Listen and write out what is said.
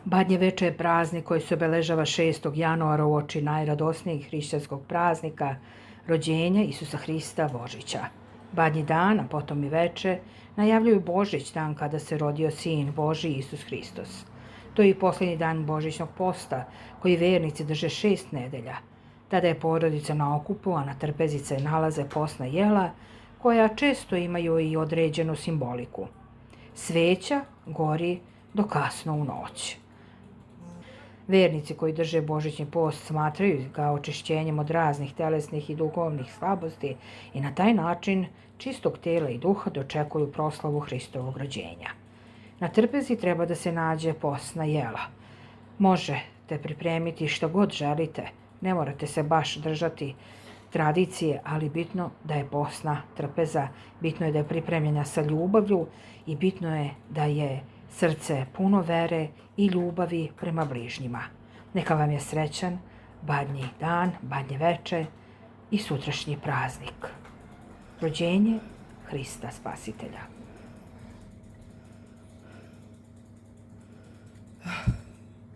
Badnje veče je praznik koji se obeležava 6. januara uoči najradosnijeg hrišćanskog praznika rođenja Isusa Hrista Božića. Badnji dan, a potom i veče, najavljuju Božić, dan kada se rodio Sin Božji Isus Hristos. To je i posljednji dan Božićnog posta, koji vernici drže 6 nedelja. Tada je porodica na okupu, a na trpezi se nalaze postna jela, koja često imaju i određenu simboliku. Sveća gori do kasno u noć. Vernici koji drže Božićni post smatraju ga očišćenjem od raznih telesnih i duhovnih slabosti i na taj način čistog tela i duha dočekuju proslavu Hristovog rođenja. Na trpezi treba da se nađe postna jela. Možete pripremiti što god želite, ne morate se baš držati tradicije, ali bitno da je postna trpeza, bitno je da je pripremljena sa ljubavlju i bitno je da je srce puno vere i ljubavi prema bližnjima. Neka vam je srećan badnji dan, badnje veče i sutrašnji praznik. Rođenje Hrista Spasitelja.